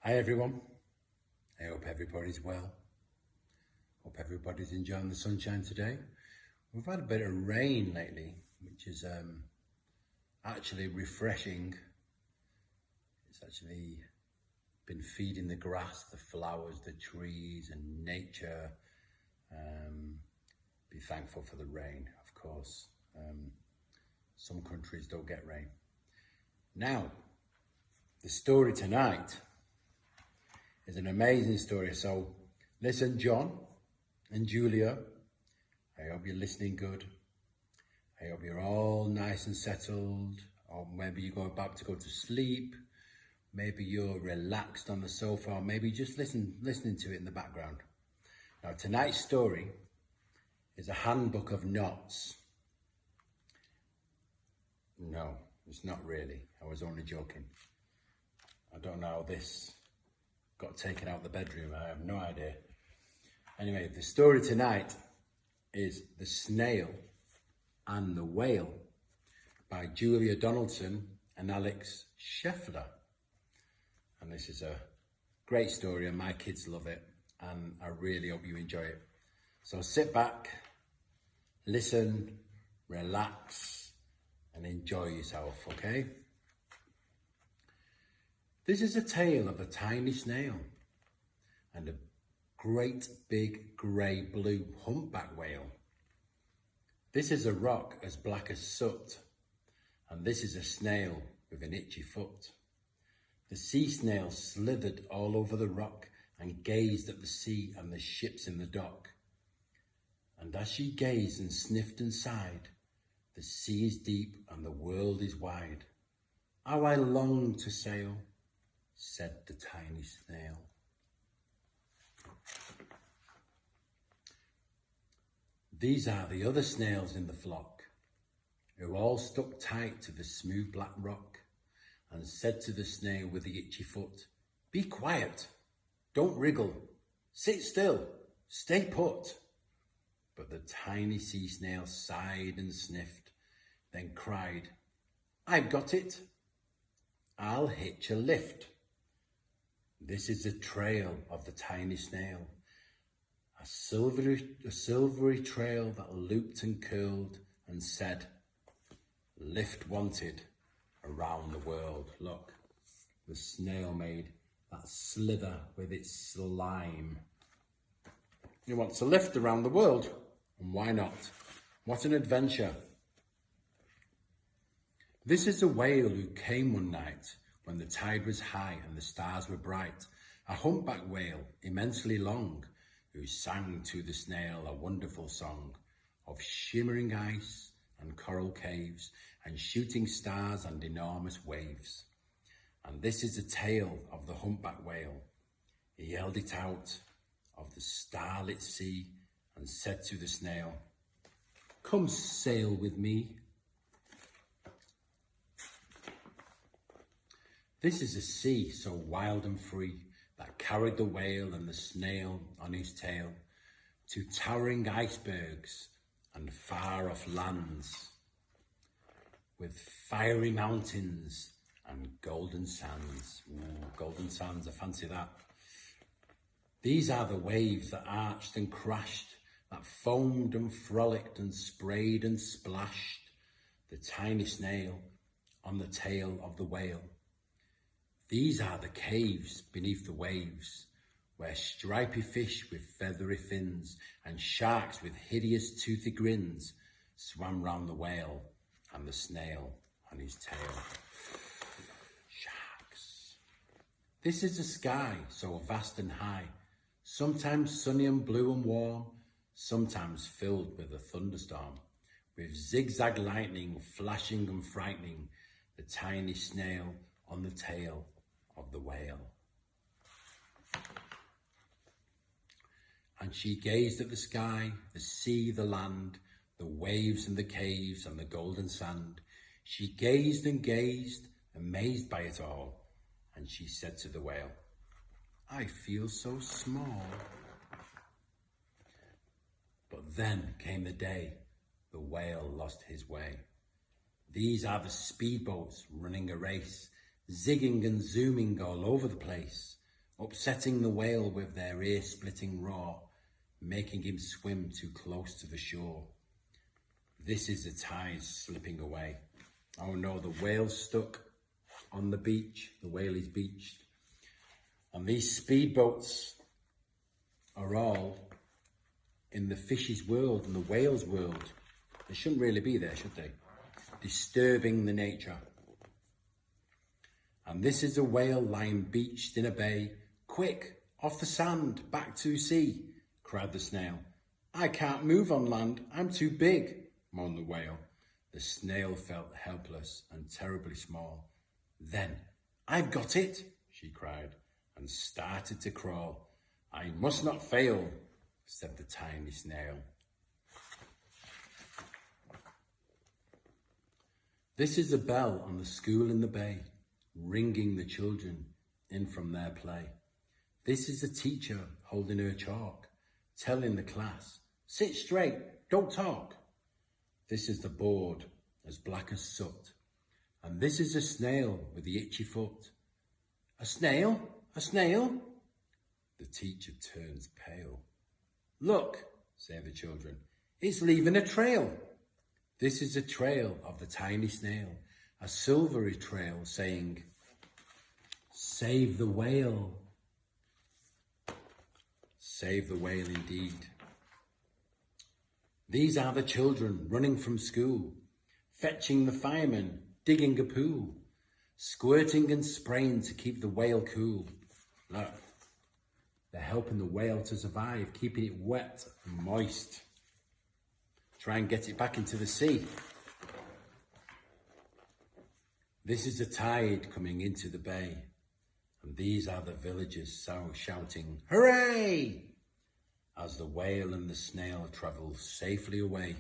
Hi everyone, I hope everybody's well. Hope everybody's enjoying the sunshine today. We've had a bit of rain lately, which is actually refreshing. It's actually been feeding the grass, the flowers, the trees and nature. Be thankful for the rain, of course. Some countries don't get rain. Now, the story tonight is an amazing story. So listen, John and Julia, I hope you're listening good. I hope you're all nice and settled, or maybe you're going back to go to sleep. Maybe you're relaxed on the sofa, or maybe just listening to it in the background. Now, tonight's story is a handbook of knots. No, it's not really. I was only joking. I don't know how this got taken out of the bedroom. I have no idea. Anyway, the story tonight is The Snail and the Whale by Julia Donaldson and Alex Scheffler. And this is a great story and my kids love it and I really hope you enjoy it. So sit back, listen, relax and enjoy yourself, okay? This is a tale of a tiny snail and a great big grey blue humpback whale. This is a rock as black as soot, and this is a snail with an itchy foot. The sea snail slithered all over the rock and gazed at the sea and the ships in the dock. And as she gazed and sniffed and sighed, the sea is deep and the world is wide. How I long to sail, said the tiny snail. These are the other snails in the flock, who all stuck tight to the smooth black rock and said to the snail with the itchy foot, "Be quiet, don't wriggle, sit still, stay put." But the tiny sea snail sighed and sniffed, then cried, "I've got it, I'll hitch a lift." This is the trail of the tiny snail, a silvery trail that looped and curled and said, "Lift wanted around the world." Look, the snail made that slither with its slime. You want to lift around the world, and why not? What an adventure. This is a whale who came one night when the tide was high and the stars were bright, a humpback whale immensely long, who sang to the snail a wonderful song of shimmering ice and coral caves and shooting stars and enormous waves. And this is the tale of the humpback whale. He held it out of the starlit sea and said to the snail, "Come sail with me." This is a sea so wild and free that carried the whale and the snail on his tail to towering icebergs and far off lands with fiery mountains and golden sands. Ooh, golden sands, I fancy that. These are the waves that arched and crashed, that foamed and frolicked and sprayed and splashed the tiny snail on the tail of the whale. These are the caves beneath the waves, where stripy fish with feathery fins and sharks with hideous toothy grins swam round the whale and the snail on his tail. Sharks. This is the sky so vast and high, sometimes sunny and blue and warm, sometimes filled with a thunderstorm, with zigzag lightning flashing and frightening the tiny snail on the tail of the whale. And she gazed at the sky, the sea, the land, the waves and the caves and the golden sand. She gazed and gazed, amazed by it all, and she said to the whale, "I feel so small." But then came the day the whale lost his way. These are the speedboats running a race, zigging and zooming all over the place, upsetting the whale with their ear-splitting roar, making him swim too close to the shore. This is the tide slipping away. Oh no, the whale's stuck on the beach. The whale is beached. And these speedboats are all in the fish's world and the whale's world. They shouldn't really be there, should they? Disturbing the nature. And this is a whale lying beached in a bay. Quick, off the sand, back to sea, cried the snail. I can't move on land, I'm too big, moaned the whale. The snail felt helpless and terribly small. Then, I've got it, she cried, and started to crawl. I must not fail, said the tiny snail. This is a bell on the school in the bay, ringing the children in from their play. This is a teacher holding her chalk, telling the class, sit straight, don't talk. This is the board, as black as soot, and this is a snail with the itchy foot. A snail? A snail? The teacher turns pale. Look, say the children, it's leaving a trail. This is a trail of the tiny snail, a silvery trail saying, save the whale. Save the whale indeed. These are the children running from school, fetching the fireman, digging a pool, squirting and spraying to keep the whale cool. Look, they're helping the whale to survive, keeping it wet and moist. Try and get it back into the sea. This is the tide coming into the bay, and these are the villagers shouting, hooray! As the whale and the snail travel safely away.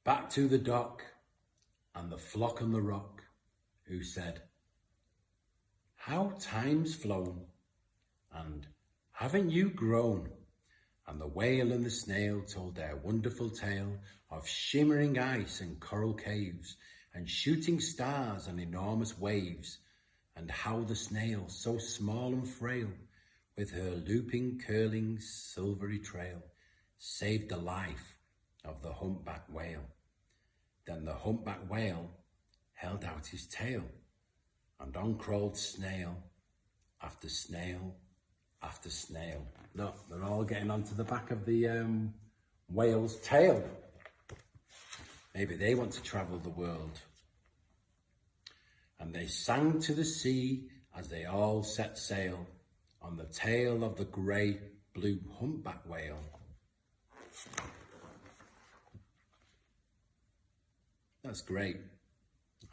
Back to the dock and the flock on the rock, who said, how time's flown, and haven't you grown? And the whale and the snail told their wonderful tale of shimmering ice and coral caves and shooting stars and enormous waves, and how the snail, so small and frail, with her looping, curling, silvery trail, saved the life of the humpback whale. Then the humpback whale held out his tail, and on crawled snail after snail after snail. Look, they're all getting onto the back of the whale's tail. Maybe they want to travel the world. And they sang to the sea as they all set sail on the tail of the grey blue humpback whale. That's great.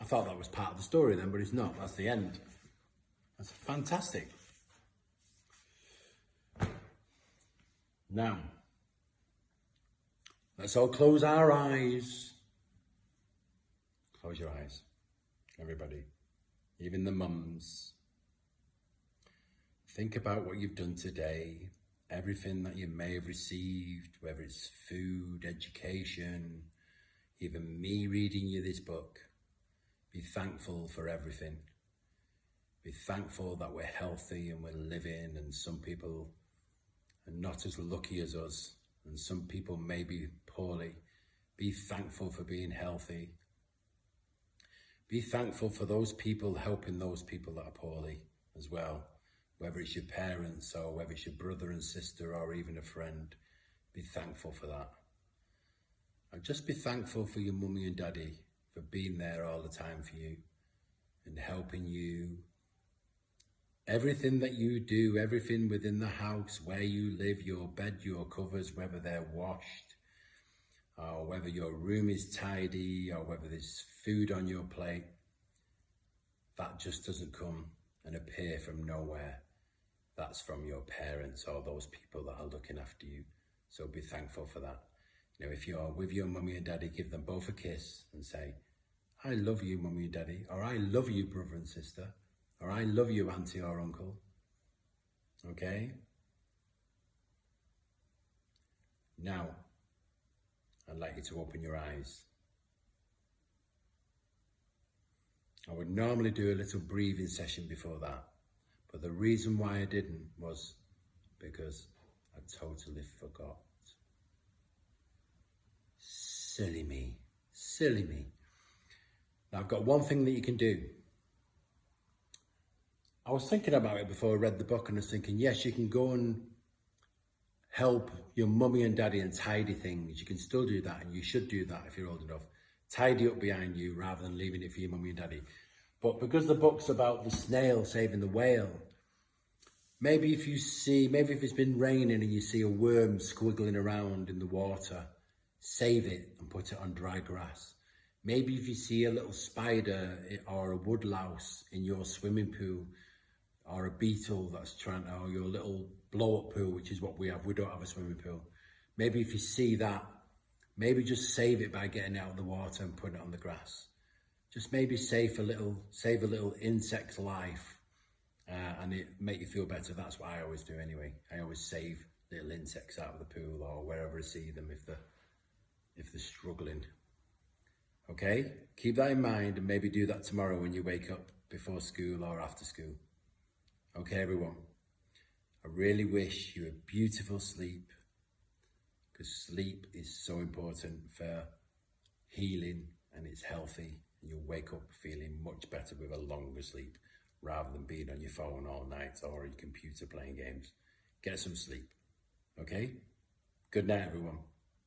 I thought that was part of the story then, but it's not. That's the end. That's fantastic. Now, let's all close our eyes. Close your eyes, everybody, even the mums. Think about what you've done today, everything that you may have received, whether it's food, education, even me reading you this book. Be thankful for everything. Be thankful that we're healthy and we're living, and some people are not as lucky as us, and some people may be poorly. Be thankful for being healthy. Be thankful for those people helping those people that are poorly as well, whether it's your parents or whether it's your brother and sister or even a friend. Be thankful for that. And just be thankful for your mummy and daddy for being there all the time for you and helping you. Everything that you do, everything within the house, where you live, your bed, your covers, whether they're washed, or whether your room is tidy, or whether there's food on your plate, that just doesn't come and appear from nowhere. That's from your parents or those people that are looking after you. So be thankful for that. You know, if you're with your mummy and daddy, give them both a kiss and say, I love you, mummy and daddy, or I love you, brother and sister, or I love you, auntie or uncle. Okay? Now, I'd like you to open your eyes. I would normally do a little breathing session before that, but the reason why I didn't was because I totally forgot. Silly me, silly me. Now I've got one thing that you can do. I was thinking about it before I read the book, and I was thinking, yes, you can go and help your mummy and daddy and tidy things. You can still do that, and you should do that if you're old enough. Tidy up behind you rather than leaving it for your mummy and daddy. But because the book's about the snail saving the whale, maybe if it's been raining and you see a worm squiggling around in the water, save it and put it on dry grass. Maybe if you see a little spider or a woodlouse in your swimming pool, or a beetle or your little blow-up pool, which is what we have. We don't have a swimming pool. Maybe if you see that, maybe just save it by getting it out of the water and putting it on the grass. Just maybe save a little insect's life, and it make you feel better. That's what I always do anyway. I always save little insects out of the pool or wherever I see them if they're struggling. Okay, keep that in mind, and maybe do that tomorrow when you wake up before school or after school. Okay, everyone, I really wish you a beautiful sleep, because sleep is so important for healing, and it's healthy, and you'll wake up feeling much better with a longer sleep rather than being on your phone all night or your computer playing games. Get some sleep, okay? Good night, everyone.